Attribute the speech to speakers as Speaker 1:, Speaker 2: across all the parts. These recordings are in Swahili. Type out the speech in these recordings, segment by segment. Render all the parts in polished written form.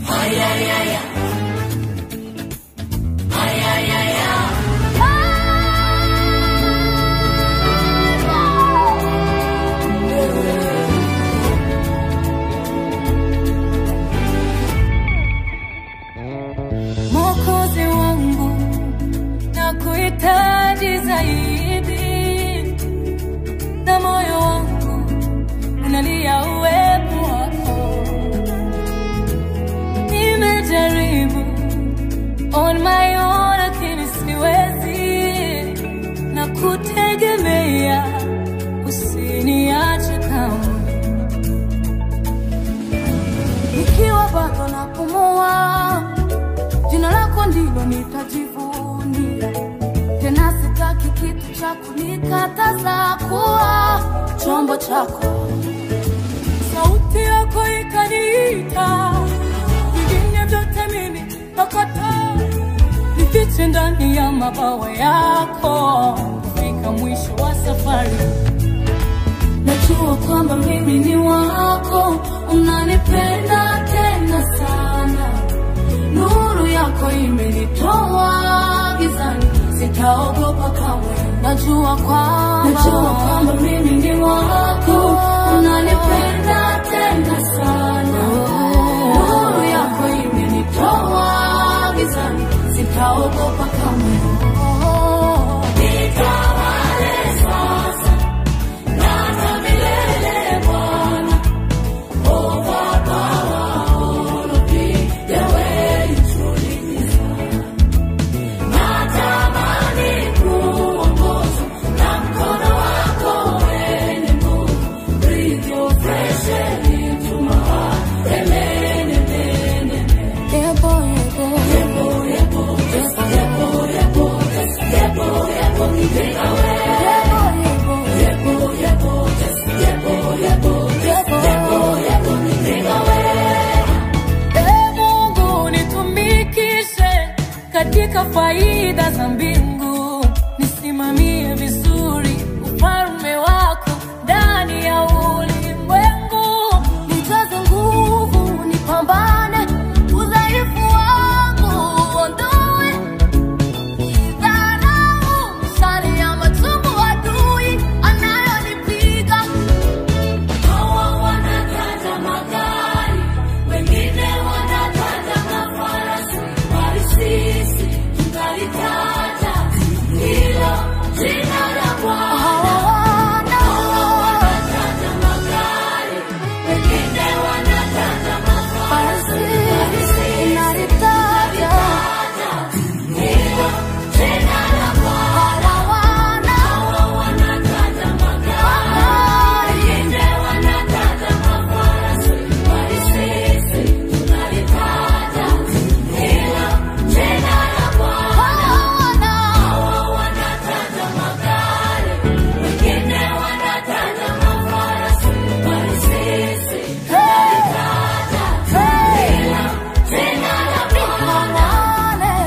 Speaker 1: Ay, ay, ay, ay. Ay, ay, ay, ay. Mwokozi wangu nakuhitaji zaidi, na moyo wangu unalia uwepo wako. Nimejaribu on my own lakini siwezi, na kutegemea usiniache kamwe. Nikiwa bado napumua, jina lako ndilo nitajivunia. Tena sitaki kitu cha kunikataza kuwa chombo chako. Sauti yako ikaniita, vingine vyote mimi nakataa. Nifiche ndani ya mabawa yako, kufika mwisho wa safari. Najua kwamba mimi ni wako, unanipenda tena sana. Nuru yako imenitoa gizani, sitaogopa kamwe. Najua kwamba mimi ni wako, unanipenda tena sana. Nuru yako imenitoa gizani, sitaogopa kamwe. Nitawale sasa na hata milele Bwana. Katika faida za mbingu, nisimamie vizuri ufalme wako ndani ya ulimwengu. Nijaze nguvu, nipambane udhaifu wangu, ondoe dharau, mishale ya machungu adui anayonipiga. Hawa wanataja magari, wengine wanataja mafarasi, bali sisi tunalitaja hilo jina la Bwana. Hawa wanataja magari, wengine wanataja mafarasi, bali sisi tunalitaja hilo jina la Bwana. Hawa wanataja magari, wengine wanataja mafarasi, bali sisi tunalitaja hilo jina la Bwana. Hawa wanataja magari, wengine wanataja mafarasi, bali sisi tunalitaja hilo jina la Bwana.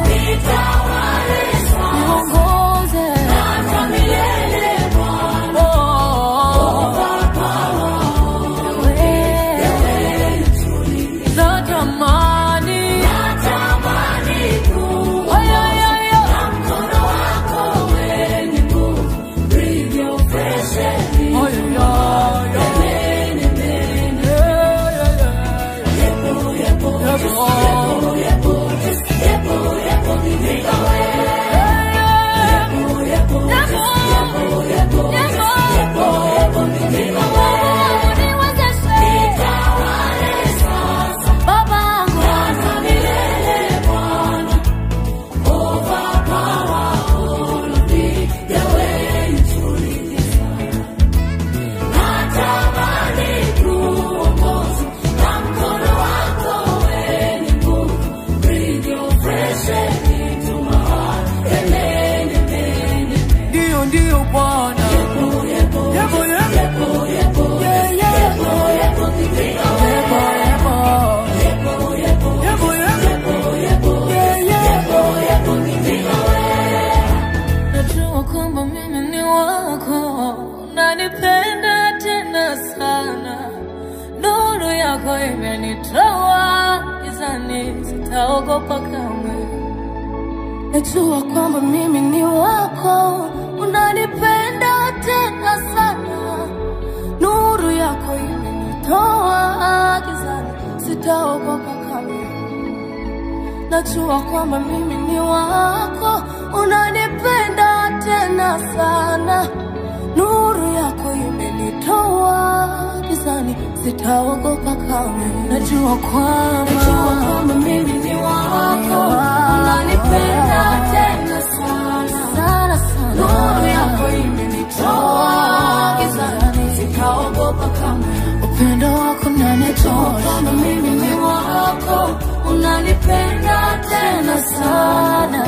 Speaker 1: Nitawale sasa na hata milele Bwana. Natamani kuwa na mkono wako wenye nguvu, breathe your fresh air into my yako imenitoa gizani, sitaogopa kamwe. Najua kwamba mimi ni wako, unanipenda tena sana. Nuru yako imenitoa gizani, sitaogopa kamwe. Najua kwamba mimi ni wako, unanipenda tena sana. Nuru yako imenitoa gizani, sitaogopa kamwe. Najua kwamba mimi ni wako, unanipenda tena sana. Nuru yako imenitoa gizani, sitaogopa kamwe. Upendo wako unanitoa kwamba mimi ni wako, unanipenda tena sana.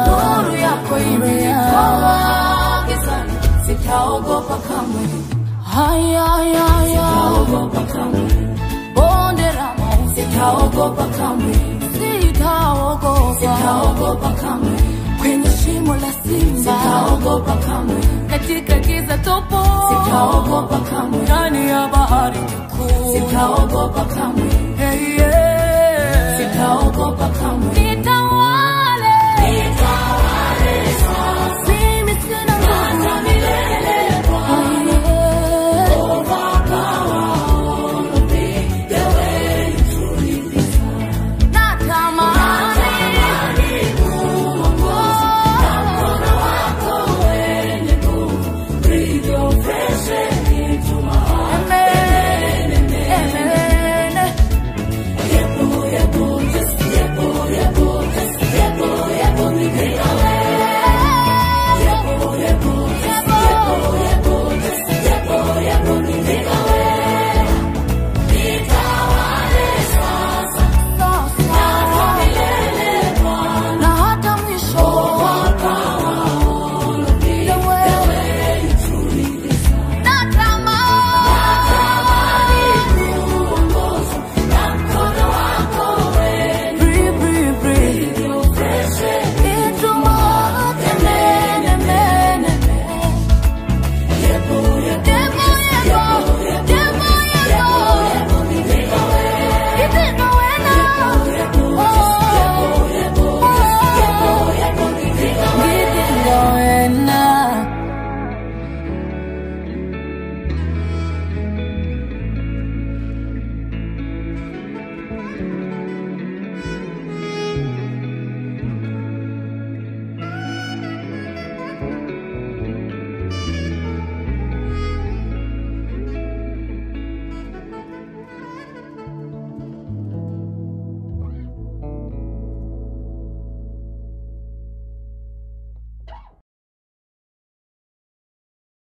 Speaker 1: Nuru yako imenitoa gizani, sitaogopa kamwe. Sitaogopa kamwe. Bonde la mauti, sitaogopa kamwe. Sitaogopa kamwe. Kwenye shimo la simba, sitaogopa kamwe. Katika giza topo, sitaogopa kamwe. Ndani ya bahari kuu, sitaogopa kamwe.